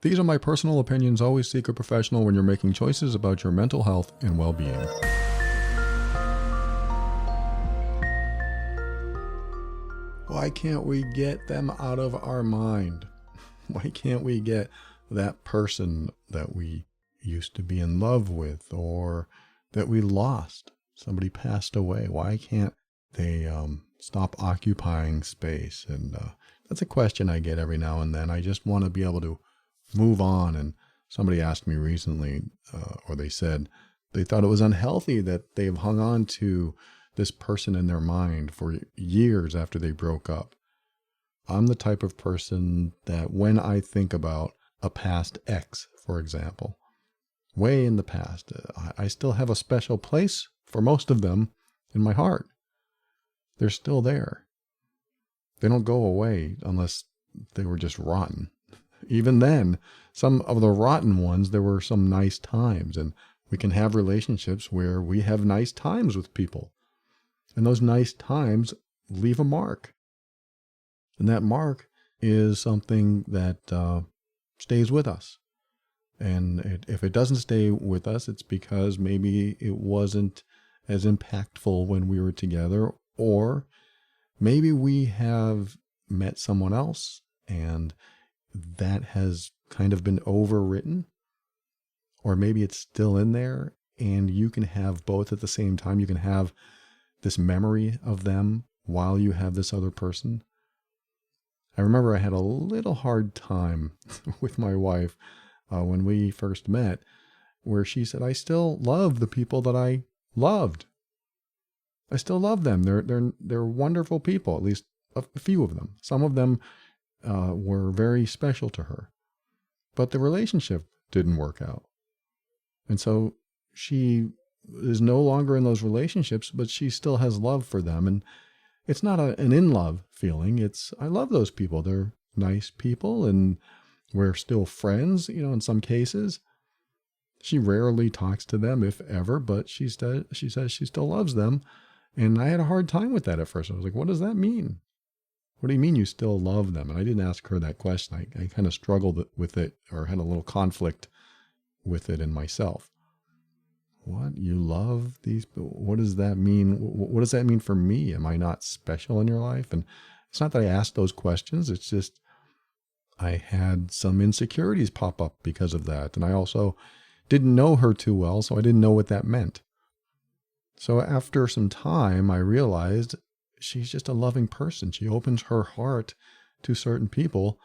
These are my personal opinions. Always seek a professional when you're making choices about your mental health and well-being. Why can't we get them out of our mind? Why can't we get that person that we used to be in love with or that we lost? Somebody passed away. Why can't they stop occupying space? And that's a question I get every now and then. I just want to be able to move on. And somebody asked me recently, or they said they thought it was unhealthy that they've hung on to this person in their mind for years after they broke up. I'm the type of person that when I think about a past ex, for example, way in the past, I still have a special place for most of them in my heart. They're still there. They don't go away unless they were just rotten. Even then, some of the rotten ones, there were some nice times, and we can have relationships where we have nice times with people. And those nice times leave a mark. And that mark is something that stays with us. And if it doesn't stay with us, it's because maybe it wasn't as impactful when we were together, or maybe we have met someone else and that has kind of been overwritten, or maybe it's still in there and you can have both at the same time. You can have this memory of them while you have this other person. I remember I had a little hard time with my wife when we first met, where she said, I still love the people that I loved. I still love them. They're wonderful people, at least a few of them. Some of them were very special to her, but the relationship didn't work out. And so she is no longer in those relationships, but she still has love for them. And it's not an in-love feeling. It's, I love those people. They're nice people and we're still friends, in some cases. She rarely talks to them, if ever, but she says she still loves them. And I had a hard time with that at first. I was like, what does that mean? What do you mean you still love them? And I didn't ask her that question. I kind of struggled with it, or had a little conflict with it in myself. What? You love these? What does that mean? What does that mean for me? Am I not special in your life? And it's not that I asked those questions. It's just I had some insecurities pop up because of that. And I also didn't know her too well, so I didn't know what that meant. So after some time, I realized she's just a loving person. She opens her heart to certain people.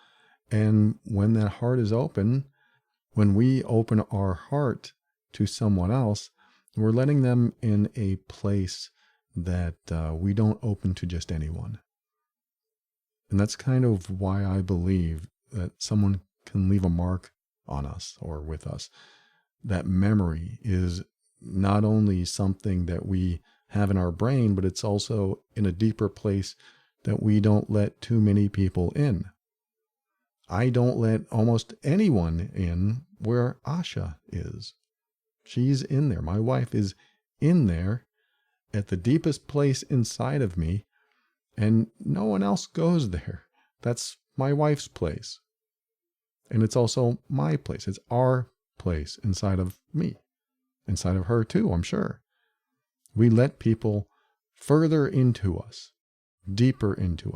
And when that heart is open, when we open our heart to someone else, we're letting them in a place that we don't open to just anyone. And that's kind of why I believe that someone can leave a mark on us or with us. That memory is not only something that we have in our brain, but it's also in a deeper place that we don't let too many people in. I don't let almost anyone in where Asha is. She's in there. My wife is in there at the deepest place inside of me, and no one else goes there. That's my wife's place. And it's also my place. It's our place inside of me, inside of her too, I'm sure. We let people further into us, deeper into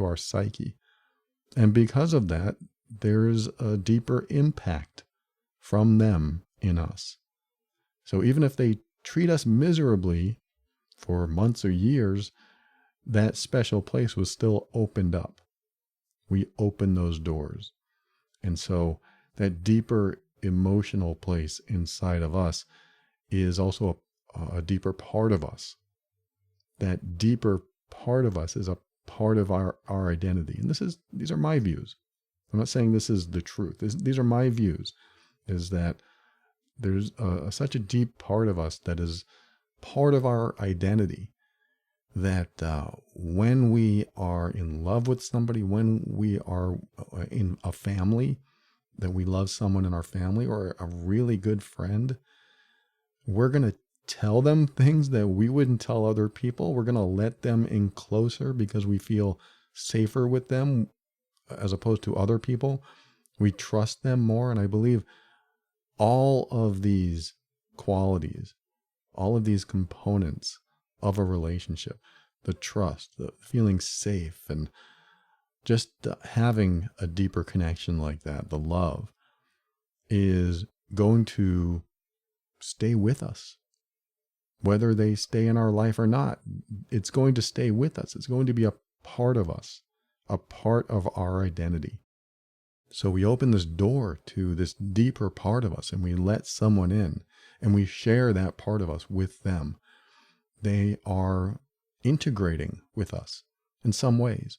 our psyche. And because of that, there's a deeper impact from them in us. So even if they treat us miserably for months or years, that special place was still opened up. We opened those doors. And so that deeper emotional place inside of us is also a deeper part of us. That deeper part of us is a part of our identity. And these are my views. I'm not saying this is the truth. These are my views, is that there's such a deep part of us that is part of our identity, that when we are in love with somebody, when we are in a family, that we love someone in our family or a really good friend, we're going to tell them things that we wouldn't tell other people. We're going to let them in closer because we feel safer with them as opposed to other people. We trust them more. And I believe all of these qualities, all of these components of a relationship, the trust, the feeling safe, and just having a deeper connection like that, the love, is going to stay with us. Whether they stay in our life or not, it's going to stay with us. It's going to be a part of us, a part of our identity. So we open this door to this deeper part of us and we let someone in and we share that part of us with them. They are integrating with us in some ways,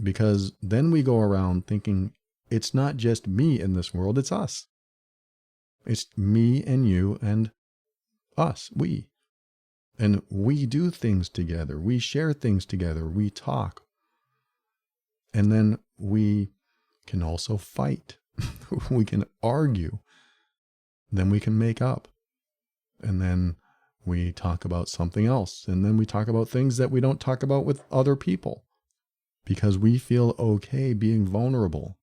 because then we go around thinking it's not just me in this world, it's us. It's me and you and us, we. And we do things together. We share things together. We talk. And then we can also fight. We can argue. Then we can make up. And then we talk about something else. And then we talk about things that we don't talk about with other people, because we feel okay being vulnerable,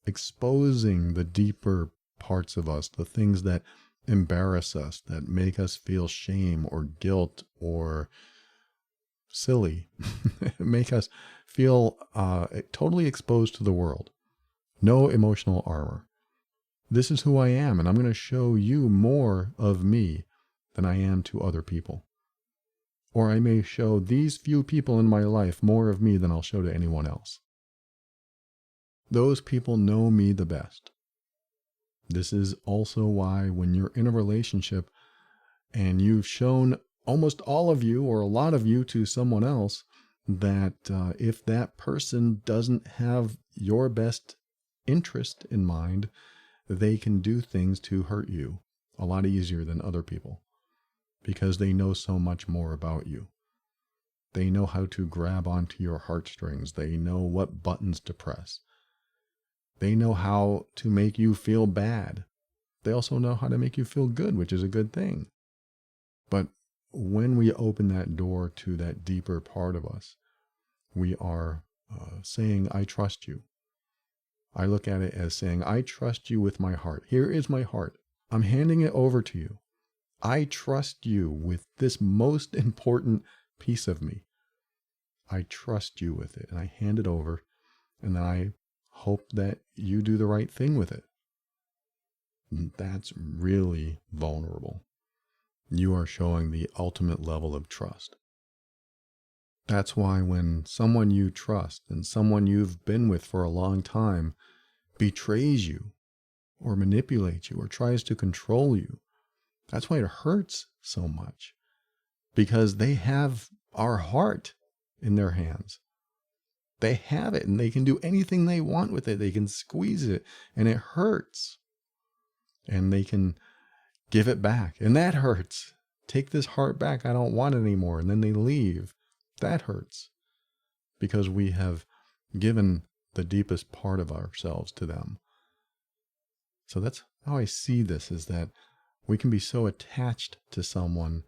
exposing the deeper parts of us, the things that embarrass us, that make us feel shame or guilt or silly, make us feel totally exposed to the world. No emotional armor. This is who I am, and I'm going to show you more of me than I am to other people. Or I may show these few people in my life more of me than I'll show to anyone else. Those people know me the best. This is also why when you're in a relationship and you've shown almost all of you or a lot of you to someone else, that if that person doesn't have your best interest in mind, they can do things to hurt you a lot easier than other people, because they know so much more about you. They know how to grab onto your heartstrings. They know what buttons to press. They know how to make you feel bad. They also know how to make you feel good, which is a good thing. But when we open that door to that deeper part of us, we are saying, I trust you. I look at it as saying, I trust you with my heart. Here is my heart. I'm handing it over to you. I trust you with this most important piece of me. I trust you with it. And I hand it over, and then I hope that you do the right thing with it. That's really vulnerable. You are showing the ultimate level of trust. That's why when someone you trust and someone you've been with for a long time betrays you or manipulates you or tries to control you, that's why it hurts so much, because they have our heart in their hands. They have it and they can do anything they want with it. They can squeeze it and it hurts. And they can give it back and that hurts. Take this heart back. I don't want it anymore. And then they leave. That hurts, because we have given the deepest part of ourselves to them. So that's how I see this, is that we can be so attached to someone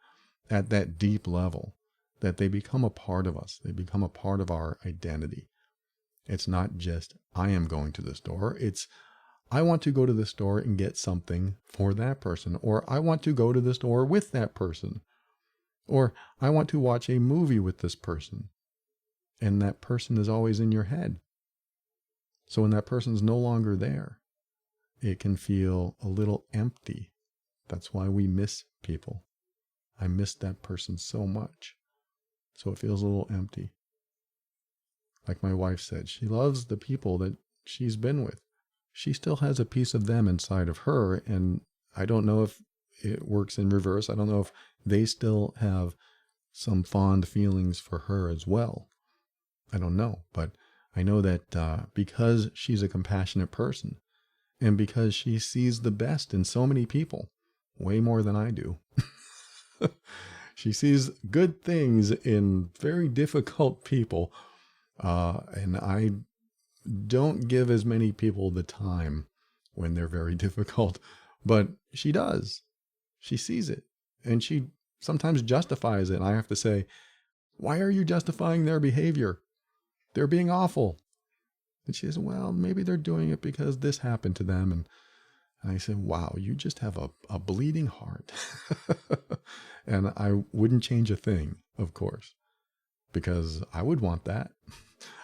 at that deep level that they become a part of us. They become a part of our identity. It's not just, I am going to the store. It's, I want to go to the store and get something for that person. Or I want to go to the store with that person. Or I want to watch a movie with this person. And that person is always in your head. So when that person's no longer there, it can feel a little empty. That's why we miss people. I miss that person so much. So it feels a little empty. Like my wife said, she loves the people that she's been with. She still has a piece of them inside of her. And I don't know if it works in reverse. I don't know if they still have some fond feelings for her as well. I don't know. But I know that because she's a compassionate person and because she sees the best in so many people, way more than I do. She sees good things in very difficult people. And I don't give as many people the time when they're very difficult, but she does. She sees it and she sometimes justifies it. And I have to say, why are you justifying their behavior? They're being awful. And she says, well, maybe they're doing it because this happened to them. And I said, wow, you just have a bleeding heart. And I wouldn't change a thing, of course, because I would want that.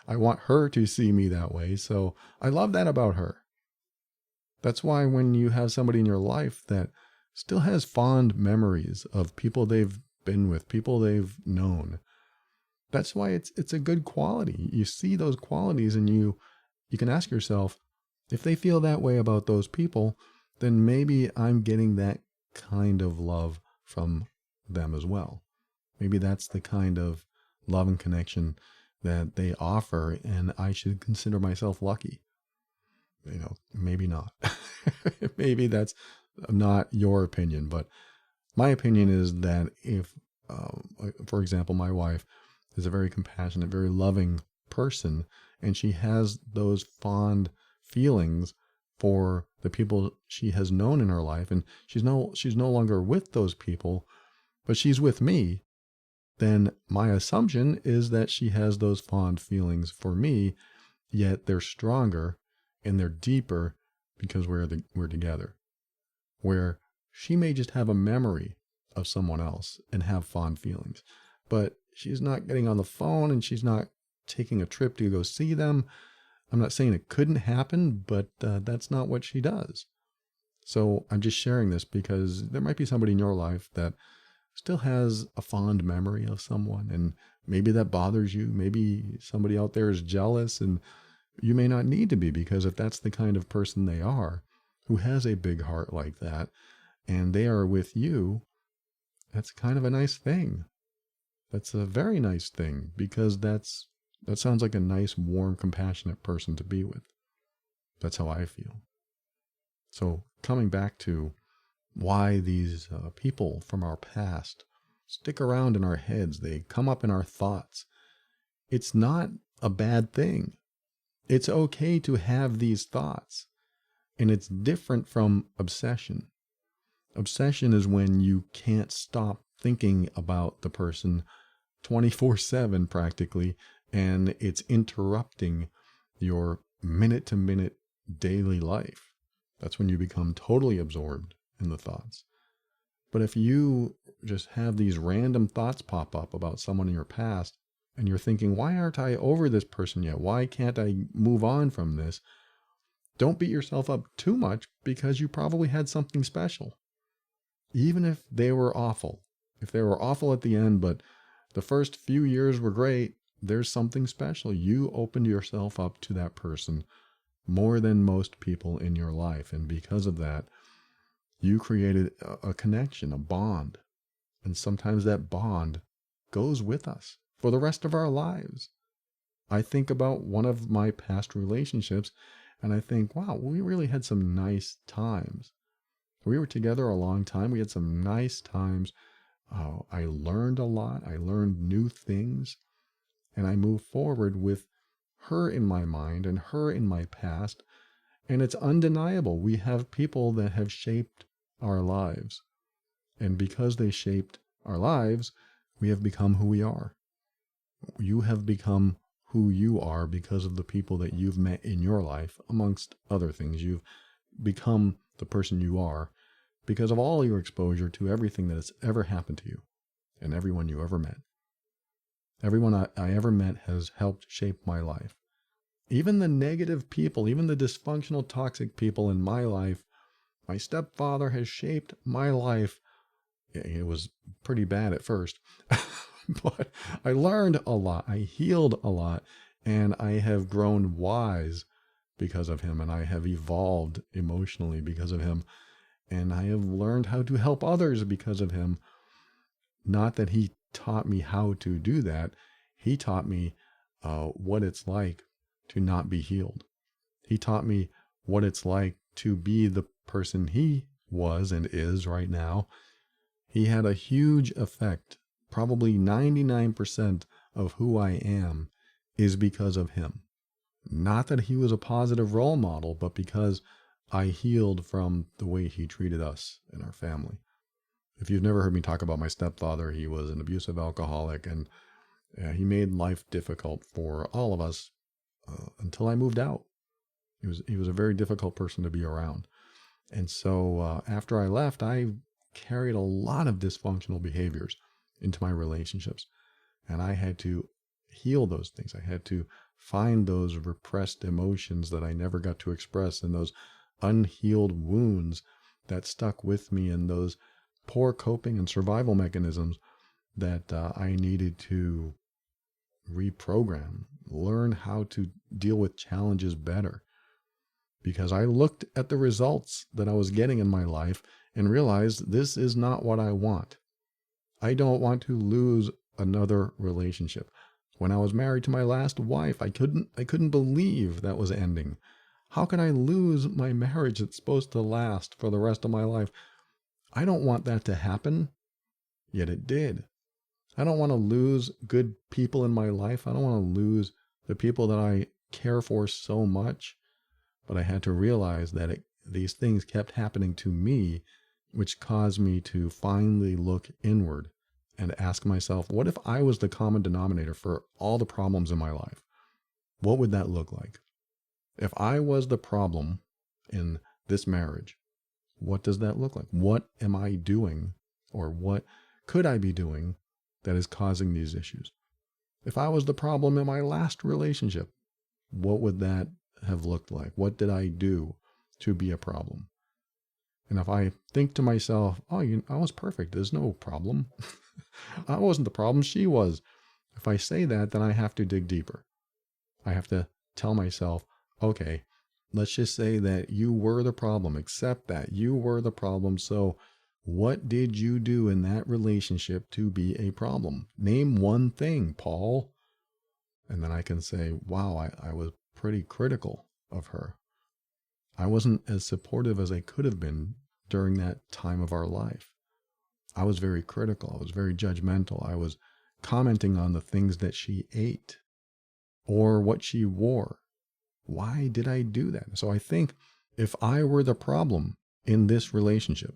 I want her to see me that way. So I love that about her. That's why when you have somebody in your life that still has fond memories of people they've been with, people they've known, that's why it's a good quality. You see those qualities and you can ask yourself, if they feel that way about those people, then maybe I'm getting that kind of love from them as well. Maybe that's the kind of love and connection that they offer, and I should consider myself lucky. Maybe not. Maybe that's not your opinion, but my opinion is that if, for example, my wife is a very compassionate, very loving person, and she has those fond feelings for the people she has known in her life, and she's no longer with those people, but she's with me, then my assumption is that she has those fond feelings for me, yet they're stronger and they're deeper because we're together. Where she may just have a memory of someone else and have fond feelings, but she's not getting on the phone and she's not taking a trip to go see them. I'm not saying it couldn't happen, but that's not what she does. So I'm just sharing this because there might be somebody in your life that still has a fond memory of someone, and maybe that bothers you. Maybe somebody out there is jealous, and you may not need to be, because if that's the kind of person they are, who has a big heart like that, and they are with you, that's kind of a nice thing. That's a very nice thing, because that sounds like a nice, warm, compassionate person to be with. That's how I feel. So coming back to why these people from our past stick around in our heads, they come up in our thoughts. It's not a bad thing. It's okay to have these thoughts, and it's different from obsession. Obsession is when you can't stop thinking about the person 24/7 practically, and it's interrupting your minute-to-minute daily life. That's when you become totally absorbed in the thoughts. But if you just have these random thoughts pop up about someone in your past, and you're thinking, why aren't I over this person yet? Why can't I move on from this? Don't beat yourself up too much, because you probably had something special. Even if they were awful. If they were awful at the end, but the first few years were great, there's something special. You opened yourself up to that person more than most people in your life. And because of that, you created a connection, a bond. And sometimes that bond goes with us for the rest of our lives. I think about one of my past relationships, and I think, wow, we really had some nice times. We were together a long time. We had some nice times. I learned a lot. I learned new things. And I moved forward with her in my mind and her in my past. And it's undeniable. We have people that have shaped our lives. And because they shaped our lives, we have become who we are. You have become who you are because of the people that you've met in your life, amongst other things. You've become the person you are because of all your exposure to everything that has ever happened to you and everyone you ever met. Everyone I ever met has helped shape my life. Even the negative people, even the dysfunctional, toxic people in my life, my stepfather has shaped my life. It was pretty bad at first, but I learned a lot. I healed a lot, and I have grown wise because of him, and I have evolved emotionally because of him, and I have learned how to help others because of him. Not that he taught me how to do that. He taught me what it's like to not be healed. He taught me what it's like to be the person he was and is right now. He had a huge effect. Probably 99% of who I am is because of him. Not that he was a positive role model, but because I healed from the way he treated us and our family. If you've never heard me talk about my stepfather, he was an abusive alcoholic, and he made life difficult for all of us until I moved out. He was a very difficult person to be around. And so after I left, I carried a lot of dysfunctional behaviors into my relationships. And I had to heal those things. I had to find those repressed emotions that I never got to express, and those unhealed wounds that stuck with me, and those poor coping and survival mechanisms that I needed to reprogram, learn how to deal with challenges better. Because I looked at the results that I was getting in my life and realized this is not what I want. I don't want to lose another relationship. When I was married to my last wife, I couldn't believe that was ending. How can I lose my marriage that's supposed to last for the rest of my life? I don't want that to happen, yet it did. I don't want to lose good people in my life. I don't want to lose the people that I care for so much. But I had to realize that these things kept happening to me, which caused me to finally look inward and ask myself, what if I was the common denominator for all the problems in my life? What would that look like? If I was the problem in this marriage, what does that look like? What am I doing, or what could I be doing that is causing these issues? If I was the problem in my last relationship, what would that have looked like? What did I do to be a problem? And if I think to myself, oh, I was perfect, there's no problem. I wasn't the problem, she was. If I say that, then I have to dig deeper. I have to tell myself, okay, let's just say that you were the problem. Accept that you were the problem. So what did you do in that relationship to be a problem? Name one thing, Paul. And then I can say, wow, I was pretty critical of her. I wasn't as supportive as I could have been during that time of our life. I was very critical. I was very judgmental. I was commenting on the things that she ate or what she wore. Why did I do that? So I think if I were the problem in this relationship,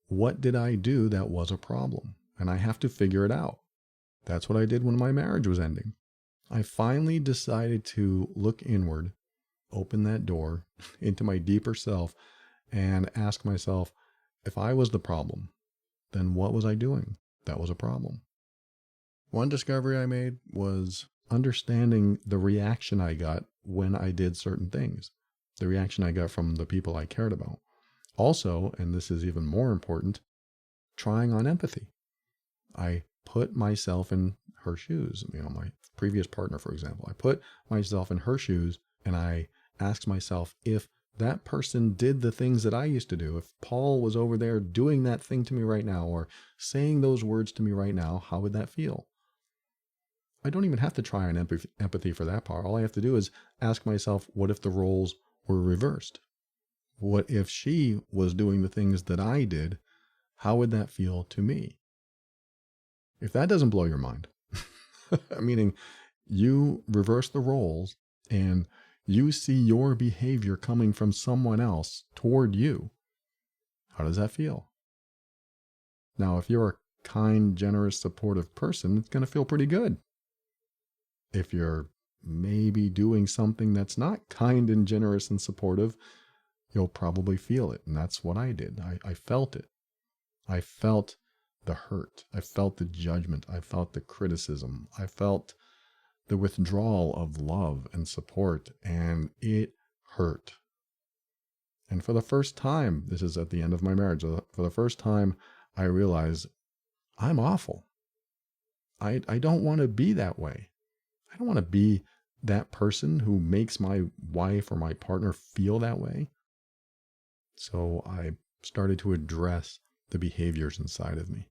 what did I do that was a problem? And I have to figure it out. That's what I did when my marriage was ending. I finally decided to look inward, open that door into my deeper self, and ask myself, if I was the problem, then what was I doing that was a problem? One discovery I made was understanding the reaction I got when I did certain things, the reaction I got from the people I cared about. Also, and this is even more important, trying on empathy. I put myself in her shoes. My previous partner, for example, I put myself in her shoes and I asked myself, if that person did the things that I used to do, if Paul was over there doing that thing to me right now or saying those words to me right now, how would that feel? I don't even have to try on empathy for that part. All I have to do is ask myself, what if the roles were reversed? What if she was doing the things that I did? How would that feel to me? If that doesn't blow your mind, meaning you reverse the roles and you see your behavior coming from someone else toward you, how does that feel? Now, if you're a kind, generous, supportive person, it's going to feel pretty good. If you're maybe doing something that's not kind and generous and supportive, you'll probably feel it. And that's what I did. I felt it. I felt the hurt. I felt the judgment. I felt the criticism. I felt the withdrawal of love and support, and it hurt. And for the first time, this is at the end of my marriage, for the first time, I realized I'm awful. I don't want to be that way. I don't want to be that person who makes my wife or my partner feel that way. So I started to address the behaviors inside of me.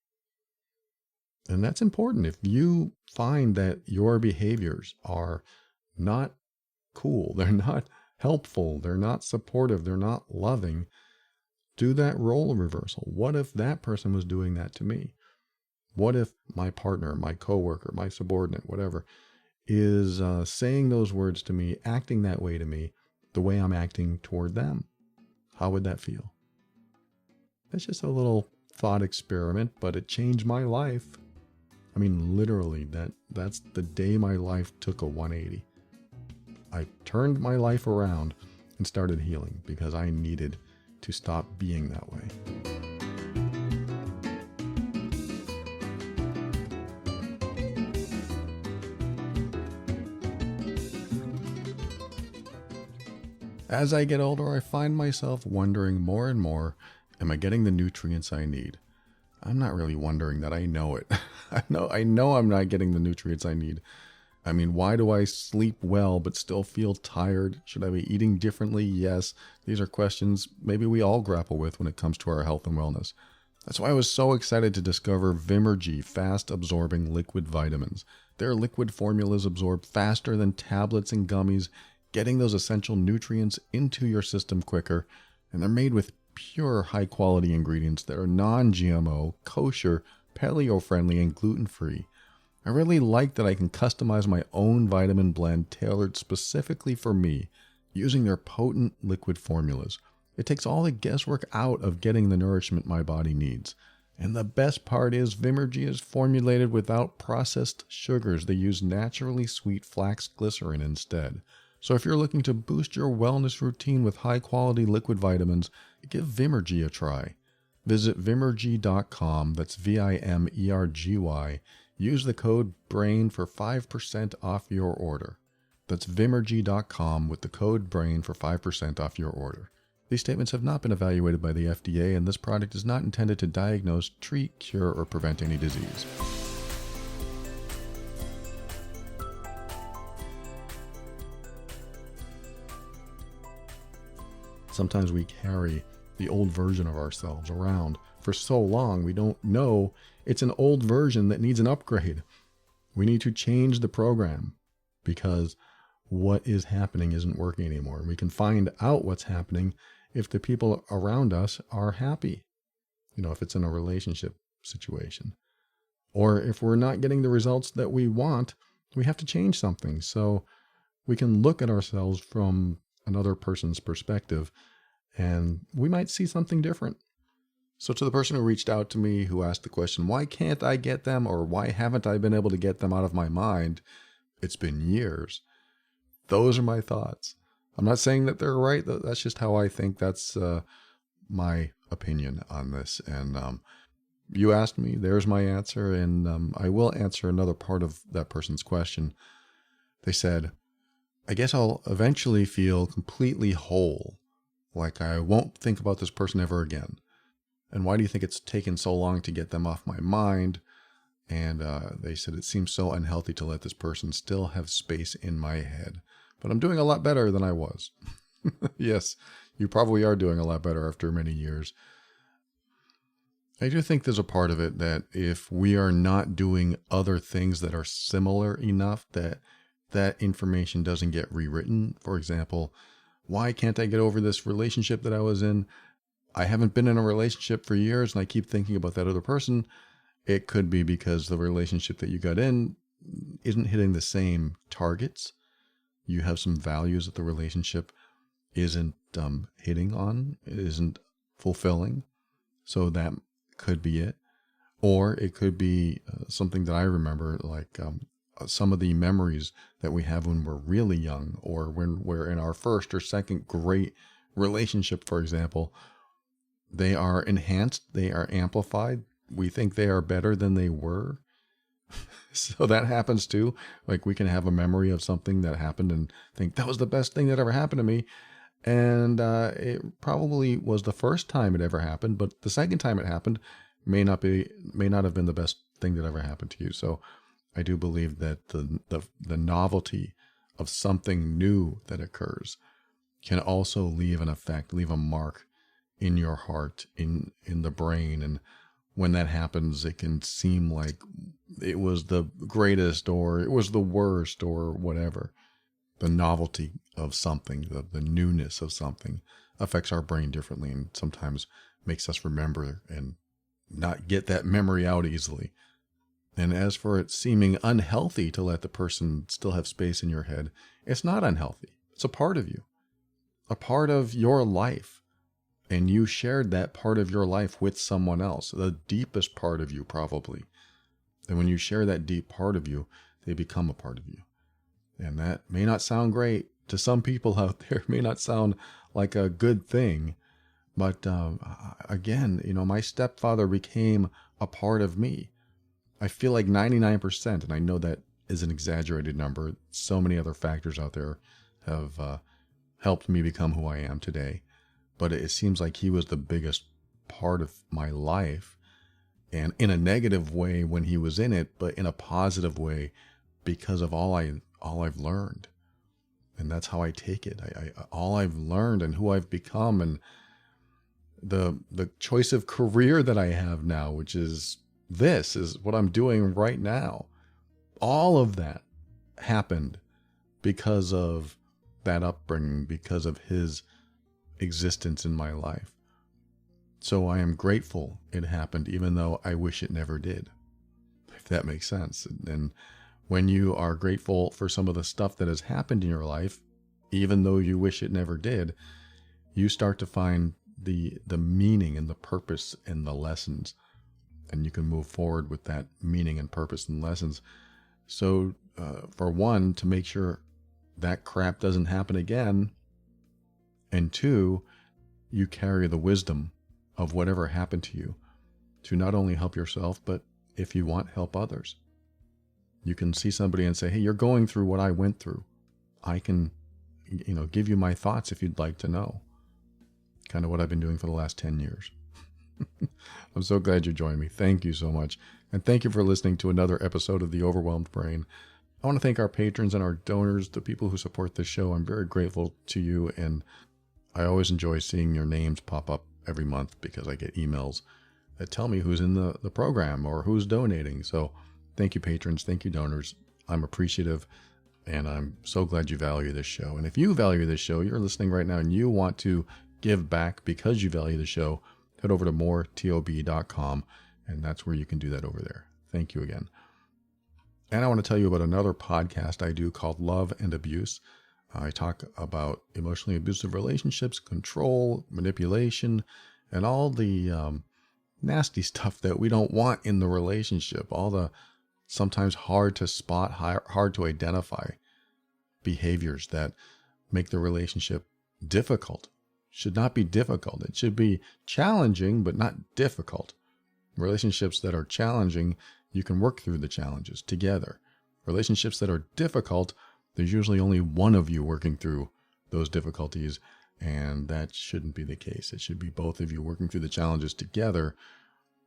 And that's important. If you find that your behaviors are not cool, they're not helpful, they're not supportive, they're not loving, do that role reversal. What if that person was doing that to me? What if my partner, my coworker, my subordinate, whatever, is saying those words to me, acting that way to me, the way I'm acting toward them? How would that feel? That's just a little thought experiment, but it changed my life. I mean, literally, that's the day my life took a 180. I turned my life around and started healing because I needed to stop being that way. As I get older, I find myself wondering more and more, am I getting the nutrients I need? I'm not really wondering that. I know it. I know I'm not getting the nutrients I need. I mean, why do I sleep well but still feel tired? Should I be eating differently? Yes. These are questions maybe we all grapple with when it comes to our health and wellness. That's why I was so excited to discover Vimergy fast-absorbing liquid vitamins. Their liquid formulas absorb faster than tablets and gummies, getting those essential nutrients into your system quicker, and they're made with pure high-quality ingredients that are non-GMO, kosher, paleo-friendly, and gluten-free. I really like that I can customize my own vitamin blend tailored specifically for me using their potent liquid formulas. It takes all the guesswork out of getting the nourishment my body needs. And the best part is Vimergy is formulated without processed sugars. They use naturally sweet flax glycerin instead. So if you're looking to boost your wellness routine with high-quality liquid vitamins, give Vimergy a try. Visit Vimergy.com, that's Vimergy. Use the code BRAIN for 5% off your order. That's Vimergy.com with the code BRAIN for 5% off your order. These statements have not been evaluated by the FDA, and this product is not intended to diagnose, treat, cure, or prevent any disease. Sometimes we carry the old version of ourselves around for so long we don't know it's an old version that needs an upgrade. We need to change the program because what is happening isn't working anymore. We can find out what's happening if the people around us are happy. If it's in a relationship situation. Or if we're not getting the results that we want, we have to change something. So we can look at ourselves from another person's perspective, and we might see something different. So to the person who reached out to me, who asked the question, why can't I get them, or why haven't I been able to get them out of my mind? It's been years. Those are my thoughts. I'm not saying that they're right. That's just how I think. That's my opinion on this. And you asked me, there's my answer. And I will answer another part of that person's question. They said, I guess I'll eventually feel completely whole. Like I won't think about this person ever again. And why do you think it's taken so long to get them off my mind? And they said, it seems so unhealthy to let this person still have space in my head. But I'm doing a lot better than I was. Yes, you probably are doing a lot better after many years. I do think there's a part of it that if we are not doing other things that are similar enough, that information doesn't get rewritten. For example, why can't I get over this relationship that I was in? I haven't been in a relationship for years and I keep thinking about that other person. It could be because the relationship that you got in isn't hitting the same targets. You have some values that the relationship isn't hitting on, isn't fulfilling. So that could be it. Or it could be something that I remember, like some of the memories that we have when we're really young, or when we're in our first or second great relationship, for example. They are enhanced, they are amplified. We think they are better than they were. So that happens too. Like we can have a memory of something that happened and think that was the best thing that ever happened to me. And it probably was the first time it ever happened, but the second time it happened may not have been the best thing that ever happened to you. So I do believe that the novelty of something new that occurs can also leave an effect, leave a mark in your heart, in the brain. And when that happens, it can seem like it was the greatest or it was the worst or whatever. The novelty of something, the newness of something affects our brain differently and sometimes makes us remember and not get that memory out easily. And as for it seeming unhealthy to let the person still have space in your head, it's not unhealthy. It's a part of you, a part of your life. And you shared that part of your life with someone else, the deepest part of you probably. And when you share that deep part of you, they become a part of you. And that may not sound great, to some people out there may not sound like a good thing. But again, my stepfather became a part of me. I feel like 99%, and I know that is an exaggerated number. So many other factors out there have helped me become who I am today. But it seems like he was the biggest part of my life, and in a negative way when he was in it, but in a positive way because of all I've learned. And that's how I take it. All I've learned and who I've become, and the choice of career that I have now, which is what I'm doing right now. All of that happened because of that upbringing, because of his existence in my life. So I am grateful it happened, even though I wish it never did, if that makes sense. And when you are grateful for some of the stuff that has happened in your life, even though you wish it never did, you start to find the meaning and the purpose and the lessons, and you can move forward with that meaning and purpose and lessons. So for one, to make sure that crap doesn't happen again, and two, you carry the wisdom of whatever happened to you to not only help yourself, but if you want, help others. You can see somebody and say, hey, you're going through what I went through. I can, give you my thoughts if you'd like to know. Kind of what I've been doing for the last 10 years. I'm so glad you joined me. Thank you so much. And thank you for listening to another episode of The Overwhelmed Brain. I want to thank our patrons and our donors, the people who support this show. I'm very grateful to you, and I always enjoy seeing your names pop up every month because I get emails that tell me who's in the program or who's donating. So thank you, patrons. Thank you, donors. I'm appreciative, and I'm so glad you value this show. And if you value this show, you're listening right now and you want to give back because you value the show, head over to moretob.com, and that's where you can do that over there. Thank you again. And I want to tell you about another podcast I do called Love and Abuse. I talk about emotionally abusive relationships, control, manipulation, and all the nasty stuff that we don't want in the relationship, all the sometimes hard to spot, hard to identify behaviors that make the relationship difficult. Should not be difficult. It should be challenging, but not difficult. Relationships that are challenging, you can work through the challenges together. Relationships that are difficult, there's usually only one of you working through those difficulties, and that shouldn't be the case. It should be both of you working through the challenges together,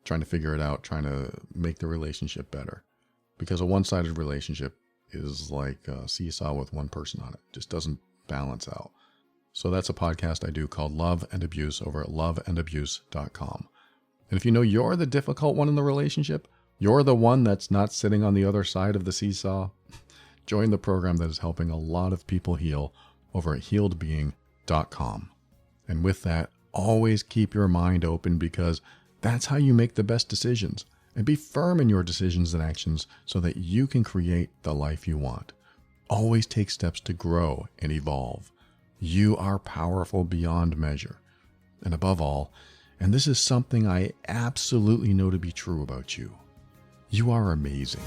trying to figure it out, trying to make the relationship better. Because a one-sided relationship is like a seesaw with one person on it. It just doesn't balance out. So that's a podcast I do called Love and Abuse over at loveandabuse.com. And if you know you're the difficult one in the relationship, you're the one that's not sitting on the other side of the seesaw, join the program that is helping a lot of people heal over at healedbeing.com. And with that, always keep your mind open, because that's how you make the best decisions. And be firm in your decisions and actions so that you can create the life you want. Always take steps to grow and evolve. You are powerful beyond measure. And above all, and this is something I absolutely know to be true about you, you are amazing.